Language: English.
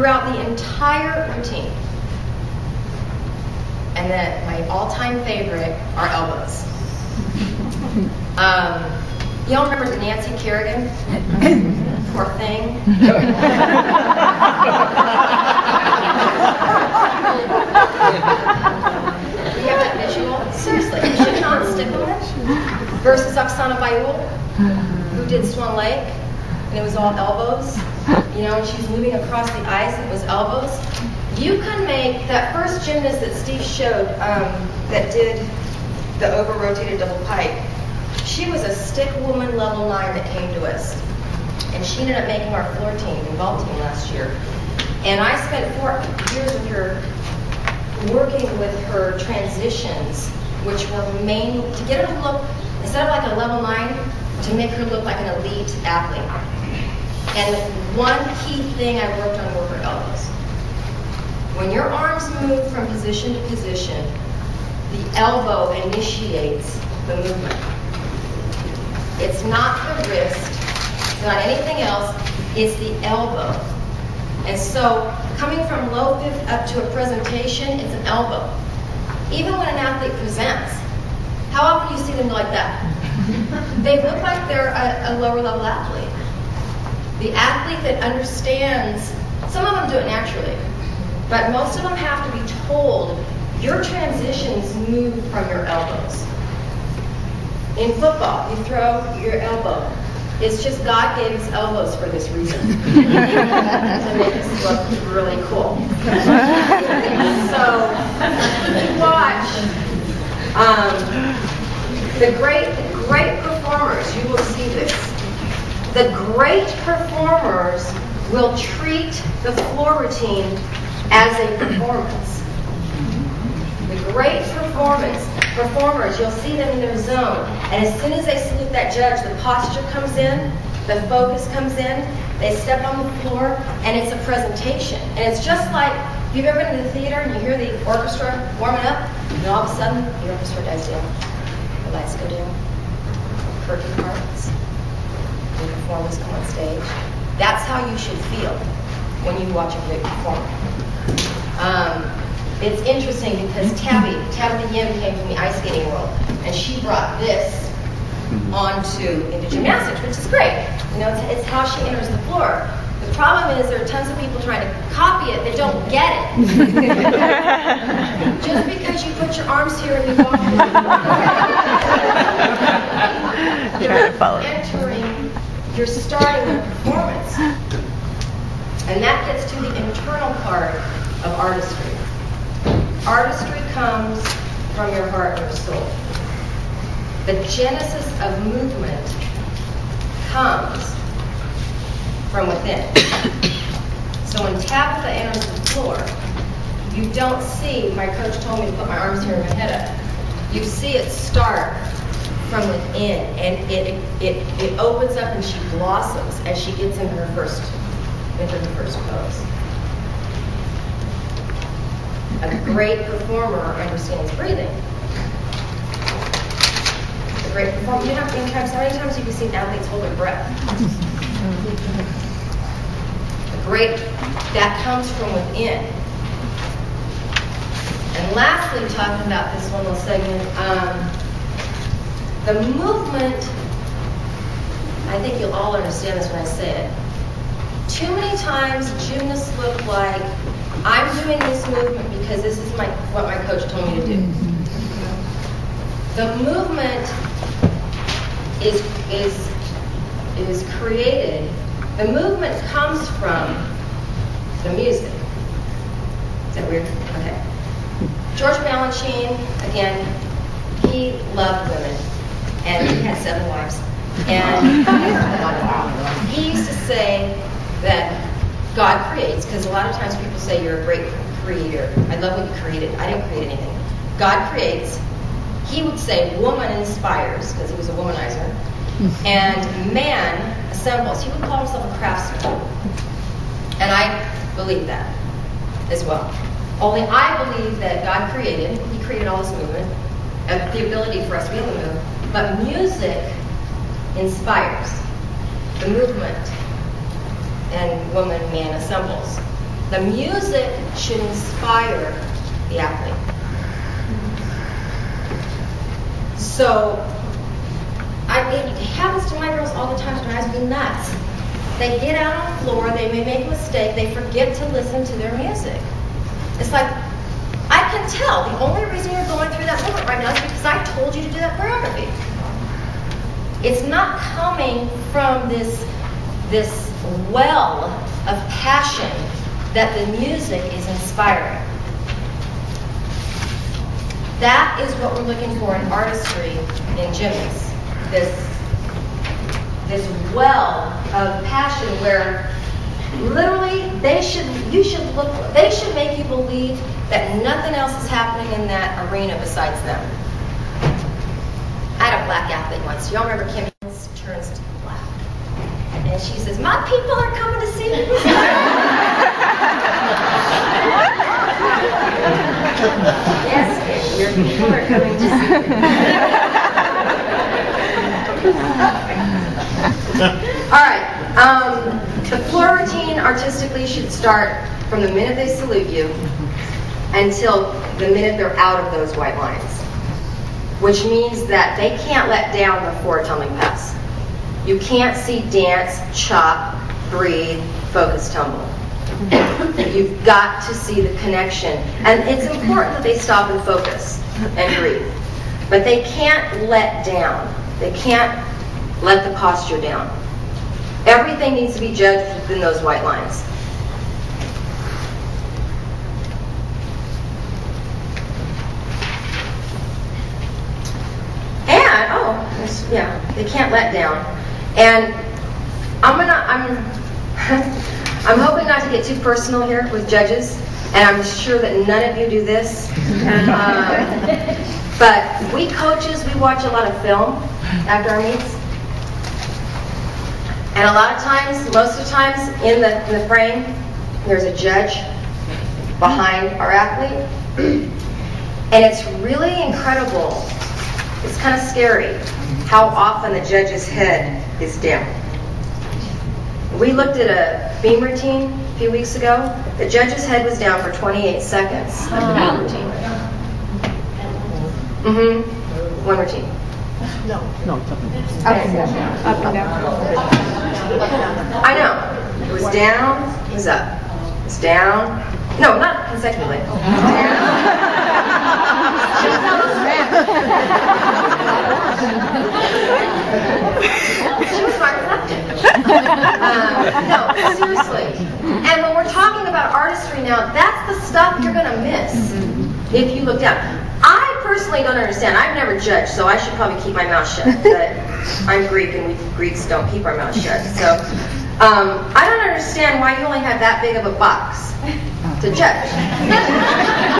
throughout the entire routine. And then my all-time favorite are elbows. Y'all remember Nancy Kerrigan? Poor thing. You have that visual? Seriously, Shashan Stickleman versus Oksana Bayul, who did Swan Lake, and it was all elbows. You know, and she was moving across the ice, and it was elbows. You can make that first gymnast that Steve showed that did the over-rotated double pike. She was a stick woman level 9 that came to us. And she ended up making our floor team, the vault team last year. And I spent 4 years with her, working with her transitions, which were mainly to get her to look, instead of like a level 9, to make her look like an elite athlete. And one key thing I worked on were her elbows. When your arms move from position to position, the elbow initiates the movement. It's not the wrist, it's not anything else, it's the elbow. And so, coming from low fifth up to a presentation, it's an elbow. Even when an athlete presents, how often do you see them like that? They look like they're a lower level athlete. The athlete that understands, some of them do it naturally, but most of them have to be told, your transitions move from your elbows. In football, you throw your elbow. It's just God gave us elbows for this reason. To make us look really cool. So, you watch the great performers, you will see this. The great performers will treat the floor routine as a performance. The great performers, you'll see them in their zone. And as soon as they salute that judge, the posture comes in, the focus comes in, they step on the floor, and it's a presentation. And it's just like, if you've ever been to the theater and you hear the orchestra warming up, and all of a sudden, the orchestra dies down. The lights go down, curtain parts, the performers come on stage. That's how you should feel when you watch a great performer. It's interesting because Tabitha Yim came from the ice skating world, and she brought this into gymnastics, which is great. You know, it's how she enters the floor. The problem is there are tons of people trying to copy it that don't get it. Just because you put your arms here and you walk you're starting a performance. And that gets to the internal part of artistry. Artistry comes from your heart and your soul. The genesis of movement comes from within. So when Tabitha enters the floor, you don't see, my coach told me to put my arms here and my head up. You see it start from within, and it opens up and she blossoms as she gets into her first pose. A great performer understands breathing. A great performer, you know how many times you can see athletes hold their breath. That comes from within. And lastly, talking about this one little segment, the movement, I think you'll all understand this when I say it. Too many times gymnasts look like, I'm doing this movement because this is what my coach told me to do. The movement is created. The movement comes from the music. Is that weird? Okay. George Balanchine, again, he loved women, and he had 7 wives. And he used to say that God creates, because a lot of times people say you're a great creator. I love what you created. I didn't create anything. God creates. He would say woman inspires, because he was a womanizer. And man assembles. He would call himself a craftsman. And I believe that as well. Only I believe that God created, he created all this movement, and the ability for us to be able to move. But music inspires the movement, and woman, man assembles. The music should inspire the athlete. So, it happens to my girls all the time. It drives me nuts. They get out on the floor, they may make a mistake, they forget to listen to their music. It's like, I can tell the only reason you're going through that movement right now is because I told you to do that choreography. It's not coming from this well of passion that the music is inspiring. That is what we're looking for in artistry in gymnasts. This well of passion where literally they should make you believe that nothing else is happening in that arena besides them. I had a black athlete once. Y'all remember Kim turns to black. And she says, "My people are coming to see me." Yes, Kim, your people are coming to see you. All right. The floor routine artistically should start from the minute they salute you until the minute they're out of those white lines, which means that they can't let down before tumbling pass. You can't see dance, chop, breathe, focus, tumble. You've got to see the connection. And it's important that they stop and focus and breathe. But they can't let down. They can't let the posture down. Everything needs to be judged within those white lines. Yeah, they can't let down. And I'm hoping not to get too personal here with judges, and I'm sure that none of you do this. But we coaches, we watch a lot of film after our meets. And a lot of times, most of the times, in the frame, there's a judge behind our athlete. And it's really incredible. It's kind of scary how often the judge's head is down. We looked at a beam routine a few weeks ago. The judge's head was down for 28 seconds of the beam routine. One routine. No, it's up and down. Up and down. I know. It was down, it was up. It was down. No, not consecutively. It was down. She was my reflective. No, seriously. And when we're talking about artistry now, that's the stuff you're going to miss if you look down. I personally don't understand. I've never judged, so I should probably keep my mouth shut. But I'm Greek, and we Greeks don't keep our mouth shut. So I don't understand why you only have that big of a box to judge.